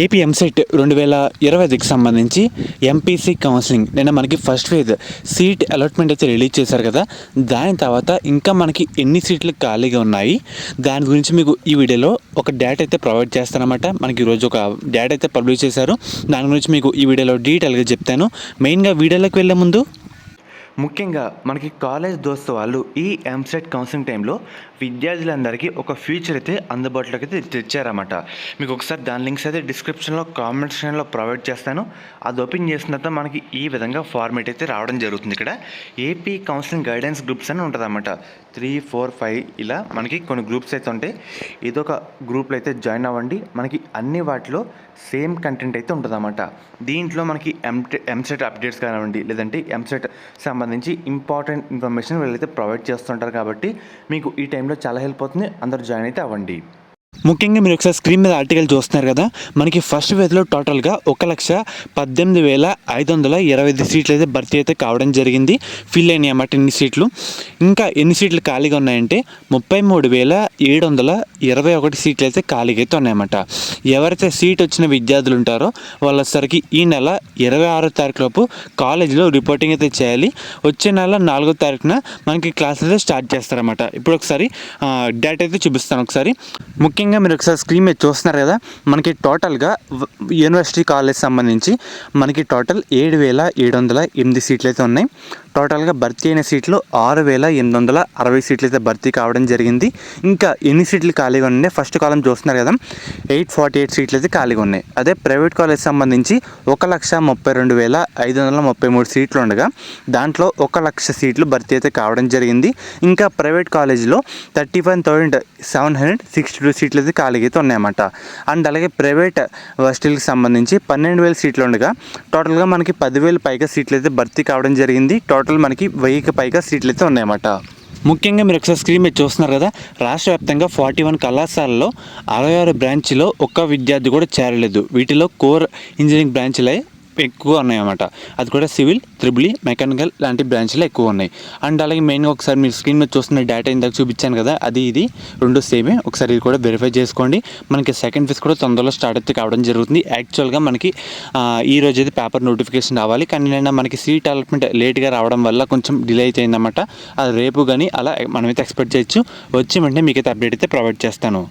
AP EAMCET 2025కి సంబంధించి MPC counselling నిన్న మనకి ఫస్ట్ ఫేజ్ సీట్ అలాట్మెంట్ అయితే రిలీజ్ చేశారు కదా. దాని తర్వాత ఇంకా మనకి ఎన్ని సీట్లు ఖాళీగా ఉన్నాయి దాని గురించి మీకు ఈ వీడియోలో ఒక డేటా అయితే ప్రొవైడ్ చేస్తానమాట. మనకి ఈరోజు ఒక డేటా అయితే పబ్లిష్ చేశారు. దాని గురించి మీకు ఈ వీడియోలో డీటెయిల్గా చెప్తాను. మెయిన్గా వీడియోలోకి వెళ్ళే ముందు ముఖ్యంగా మనకి కాలేజ్ దోస్తు వాళ్ళు ఈ ఎంసెట్ కౌన్సిలింగ్ టైంలో విద్యార్థులందరికీ ఒక ఫ్యూచర్ అయితే అందుబాటులోకి అయితే తెచ్చారన్నమాట. మీకు ఒకసారి దాని లింక్స్ అయితే డిస్క్రిప్షన్లో కామెంట్ సెక్షన్లో ప్రొవైడ్ చేస్తాను. అది ఓపెన్ చేసిన తర్వాత మనకి ఈ విధంగా ఫార్మేట్ అయితే రావడం జరుగుతుంది. ఇక్కడ ఏపీ కౌన్సిలింగ్ గైడెన్స్ గ్రూప్స్ అని ఉంటుంది అన్నమాట. 3, 4, 5 ఇలా మనకి కొన్ని గ్రూప్స్ అయితే ఉంటాయి. ఇదొక గ్రూప్లో అయితే జాయిన్ అవ్వండి. మనకి అన్ని వాటిలో సేమ్ కంటెంట్ అయితే ఉంటుందన్నమాట. దీంట్లో మనకి ఎంసెట్ అప్డేట్స్ కానివ్వండి, లేదంటే ఎంసెట్ సంబంధించి ఇంపార్టెంట్ ఇన్ఫర్మేషన్ వీళ్ళైతే ప్రొవైడ్ చేస్తుంటారు. కాబట్టి మీకు ఈ టైంలో చాలా హెల్ప్ అవుతుంది. అందరూ జాయిన్ అయితే అవ్వండి. ముఖ్యంగా మీరు ఒకసారి స్క్రీన్ మీద ఆర్టికల్ చూస్తున్నారు కదా. మనకి ఫస్ట్ ఫేజ్లో టోటల్గా 1,18,525 సీట్లు అయితే భర్తీ అయితే కావడం జరిగింది. ఫిల్ అయినాయి అన్నమాట ఎన్ని సీట్లు. ఇంకా ఎన్ని సీట్లు ఖాళీగా ఉన్నాయంటే 33,721 సీట్లు అయితే ఖాళీగా అయితే ఉన్నాయన్నమాట. ఎవరైతే సీట్ వచ్చిన విద్యార్థులు ఉంటారో వాళ్ళసరికి ఈ నెల 26వ తారీఖు లోపు కాలేజీలో రిపోర్టింగ్ అయితే చేయాలి. వచ్చే నెల 4వ తారీఖున మనకి క్లాసులు అయితే స్టార్ట్ చేస్తారన్నమాట. ఇప్పుడు ఒకసారి డేటా అయితే చూపిస్తాను. ఒకసారి ముఖ్యంగా మీరు ఒకసారి స్క్రీన్ మీద చూస్తున్నారు కదా. మనకి టోటల్గా యూనివర్సిటీ కాలేజ్ సంబంధించి మనకి టోటల్ 7,708 సీట్లు అయితే ఉన్నాయి. టోటల్గా భర్తీ అయిన సీట్లు 6,860 సీట్లు అయితే భర్తీ కావడం జరిగింది. ఇంకా ఎన్ని సీట్లు ఖాళీగా ఉన్నాయి ఫస్ట్ కాలం చూస్తున్నారు కదా. 848 సీట్లు అయితే ఖాళీగా ఉన్నాయి. అదే ప్రైవేట్ కాలేజ్ సంబంధించి 1,32,533 సీట్లు ఉండగా దాంట్లో 1,00,000 సీట్లు భర్తీ అయితే కావడం జరిగింది. ఇంకా ప్రైవేట్ కాలేజీలో 31,762 సీట్లు అయితే ఖాళీగా అయితే ఉన్నాయన్నమాట. అండ్ అలాగే ప్రైవేట్ వర్సిటీలకు సంబంధించి 12,000 సీట్లు ఉండగా టోటల్గా మనకి 10,000 పైగా సీట్లు అయితే భర్తీ కావడం జరిగింది. టోటల్ మనకి 1000కి పైగా సీట్లు అయితే ఉన్నాయన్నమాట. ముఖ్యంగా మీరు ఒకసారి స్క్రీన్ మీద చూస్తున్నారు కదా. రాష్ట్ర వ్యాప్తంగా 41 కళాశాలలో 66 బ్రాంచ్లో ఒక్క విద్యార్థి కూడా చేరలేదు. వీటిలో కోర్ ఇంజనీరింగ్ బ్రాంచ్లే ఎక్కువ ఉన్నాయన్నమాట. అది కూడా సివిల్, త్రిబుల్, మెకానికల్ లాంటి బ్రాంచ్లు ఎక్కువ ఉన్నాయి. అండ్ అలాగే మెయిన్గా ఒకసారి మీరు స్క్రీన్ మీద చూస్తున్న డేటా ఇందాక చూపించాను కదా, అది ఇది రెండు సేమే. ఒకసారి ఇది కూడా వెరిఫై చేసుకోండి. మనకి సెకండ్ ఫేజ్ కూడా తొందరలో స్టార్ట్ అయితే కావడం జరుగుతుంది. యాక్చువల్గా మనకి ఈ రోజు అయితే పేపర్ నోటిఫికేషన్ రావాలి, కానీ నేను మనకి సీట్ అలాట్మెంట్ లేట్గా రావడం వల్ల కొంచెం డిలే అయితే అయిందన్నమాట. అది రేపు కానీ అలా మనమైతే ఎక్స్పెక్ట్ చేయొచ్చు. వచ్చి వెంటనే మీకైతే అప్డేట్ అయితే ప్రొవైడ్ చేస్తాను.